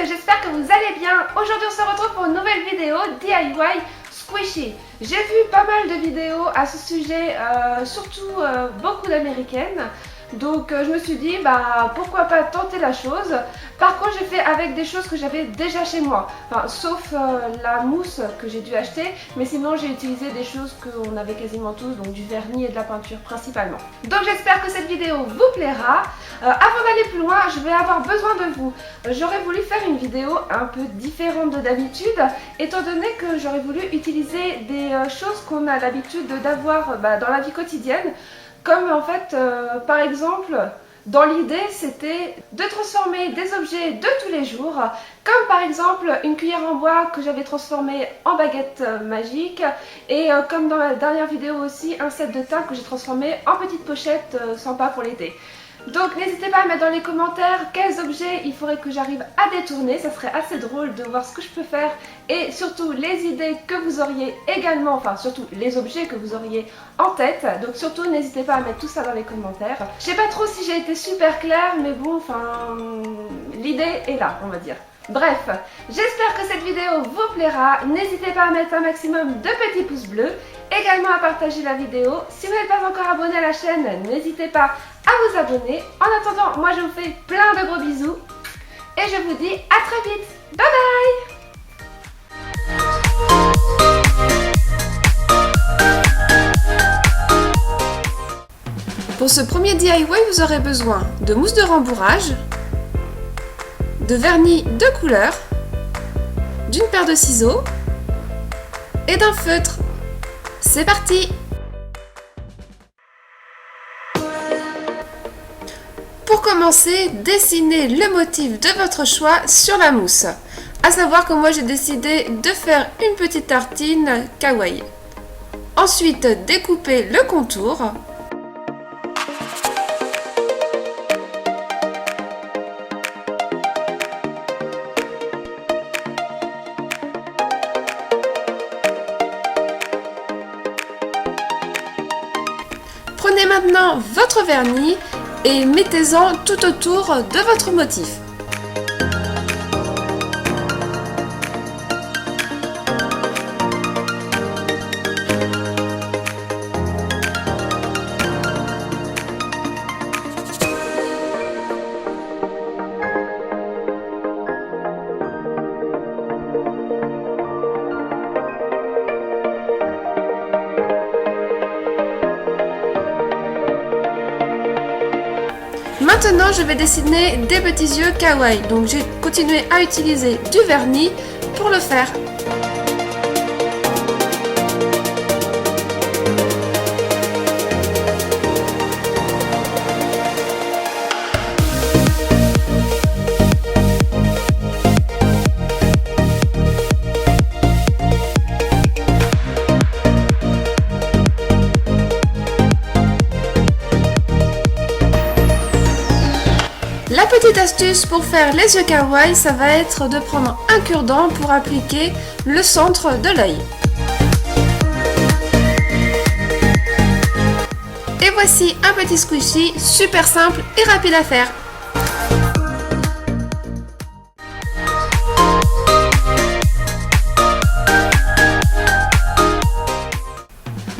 j'espère que vous allez bien. Aujourd'hui on se retrouve pour une nouvelle vidéo DIY Squishy. J'ai vu pas mal de vidéos à ce sujet, surtout beaucoup d'américaines. Donc je me suis dit pourquoi pas tenter la chose. Par contre j'ai fait avec des choses que j'avais déjà chez moi, enfin, sauf la mousse que j'ai dû acheter, mais sinon j'ai utilisé des choses qu'on avait quasiment tous, donc du vernis et de la peinture principalement. Donc j'espère que cette vidéo vous plaira. Avant d'aller plus loin, je vais avoir besoin de vous. J'aurais voulu faire une vidéo un peu différente de d'habitude, étant donné que j'aurais voulu utiliser des choses qu'on a l'habitude d'avoir dans la vie quotidienne. Comme en fait, par exemple, dans l'idée, c'était de transformer des objets de tous les jours, comme par exemple une cuillère en bois que j'avais transformée en baguette magique, et comme dans la dernière vidéo aussi, un set de thym que j'ai transformé en petite pochette sympa pour l'été. Donc n'hésitez pas à mettre dans les commentaires quels objets il faudrait que j'arrive à détourner, ça serait assez drôle de voir ce que je peux faire et surtout les idées que vous auriez également, enfin surtout les objets que vous auriez en tête. Donc surtout n'hésitez pas à mettre tout ça dans les commentaires. Je sais pas trop si j'ai été super claire, mais bon, enfin l'idée est là, on va dire. Bref, j'espère que cette vidéo vous plaira. N'hésitez pas à mettre un maximum de petits pouces bleus, également à partager la vidéo. Si vous n'êtes pas encore abonné à la chaîne, n'hésitez pas à vous abonner. En attendant, moi je vous fais plein de gros bisous et je vous dis à très vite. Bye bye. Pour ce premier DIY, vous aurez besoin de mousse de rembourrage, de vernis de couleur, d'une paire de ciseaux et d'un feutre. C'est parti! Pour commencer, dessinez le motif de votre choix sur la mousse. À savoir que moi j'ai décidé de faire une petite tartine kawaii. Ensuite, découpez le contour. Prenez maintenant votre vernis et mettez-en tout autour de votre motif. Maintenant, je vais dessiner des petits yeux kawaii. Donc, j'ai continué à utiliser du vernis pour le faire. La petite astuce pour faire les yeux kawaii, ça va être de prendre un cure-dent pour appliquer le centre de l'œil. Et voici un petit squishy super simple et rapide à faire.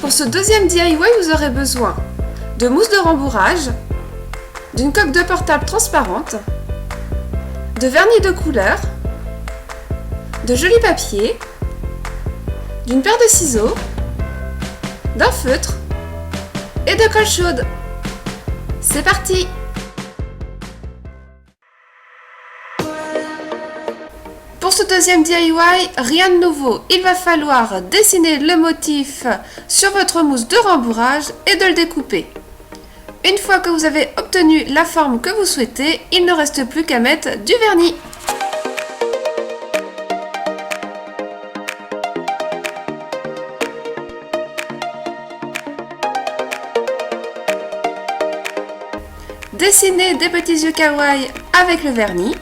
Pour ce deuxième DIY, vous aurez besoin de mousse de rembourrage, d'une coque de portable transparente, de vernis de couleur, de joli papier, d'une paire de ciseaux, d'un feutre et de colle chaude. C'est parti! Pour ce deuxième DIY, rien de nouveau, il va falloir dessiner le motif sur votre mousse de rembourrage et de le découper. Une fois que vous avez obtenu la forme que vous souhaitez, il ne reste plus qu'à mettre du vernis. Dessinez des petits yeux kawaii avec le vernis.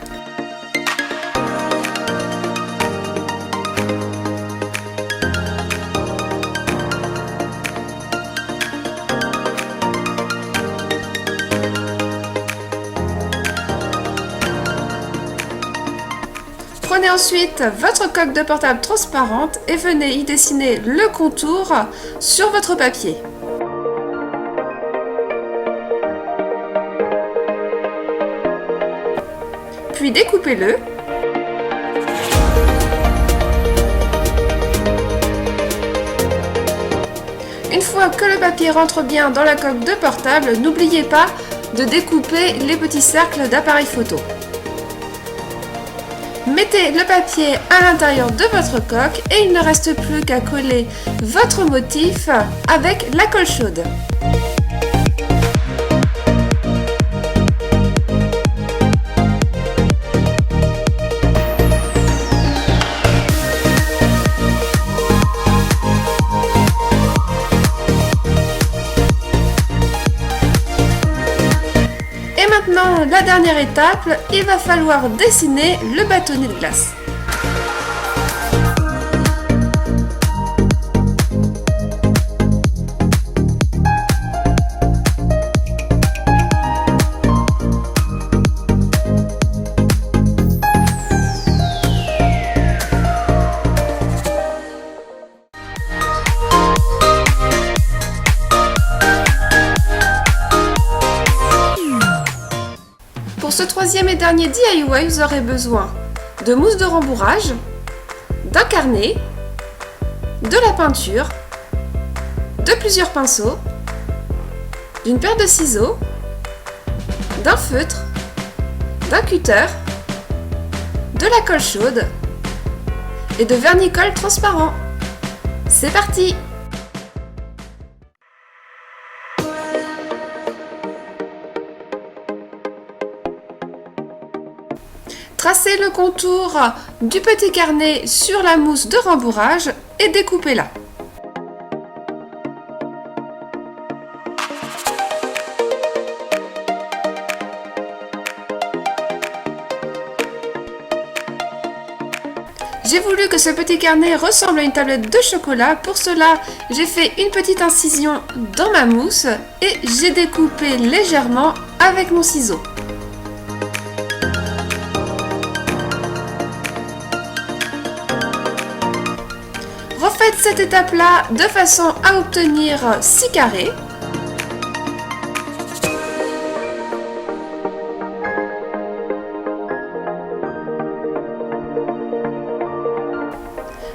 Prenez ensuite votre coque de portable transparente et venez y dessiner le contour sur votre papier. Puis découpez-le. Une fois que le papier rentre bien dans la coque de portable, n'oubliez pas de découper les petits cercles d'appareil photo. Mettez le papier à l'intérieur de votre coque et il ne reste plus qu'à coller votre motif avec la colle chaude. Maintenant, la dernière étape, il va falloir dessiner le bâtonnet de glace. Pour ce troisième et dernier DIY, vous aurez besoin de mousse de rembourrage, d'un carnet, de la peinture, de plusieurs pinceaux, d'une paire de ciseaux, d'un feutre, d'un cutter, de la colle chaude et de vernis-colle transparent. C'est parti! Tracez le contour du petit carnet sur la mousse de rembourrage et découpez-la. J'ai voulu que ce petit carnet ressemble à une tablette de chocolat. Pour cela, j'ai fait une petite incision dans ma mousse et j'ai découpé légèrement avec mon ciseau. Refaites cette étape-là de façon à obtenir 6 carrés.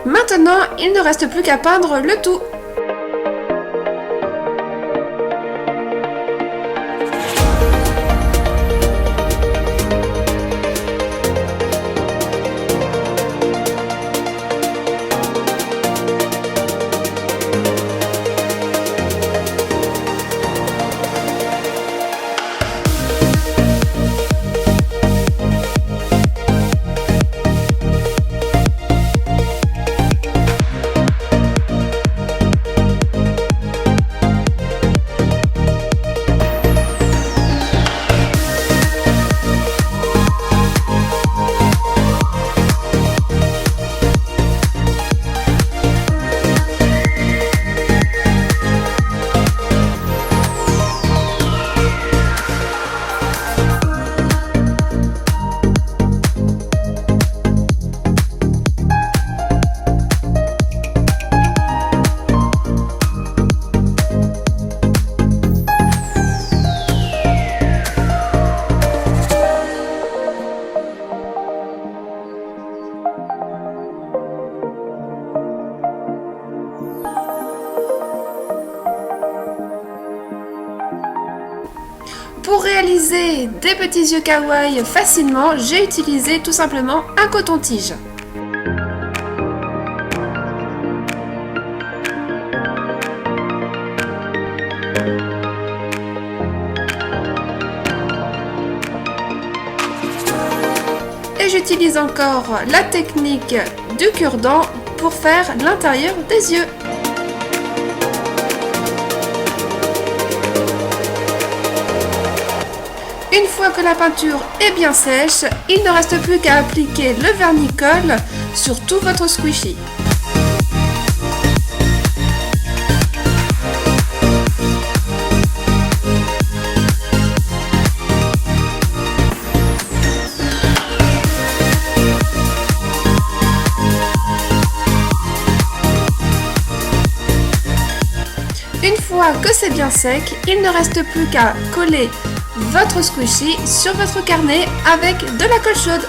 Maintenant, il ne reste plus qu'à peindre le tout. Pour réaliser des petits yeux kawaii facilement, j'ai utilisé tout simplement un coton-tige. Et j'utilise encore la technique du cure-dent pour faire l'intérieur des yeux. Une fois que la peinture est bien sèche, il ne reste plus qu'à appliquer le vernis-colle sur tout votre squishy. fois que c'est bien sec, il ne reste plus qu'à coller votre squishy sur votre carnet avec de la colle chaude.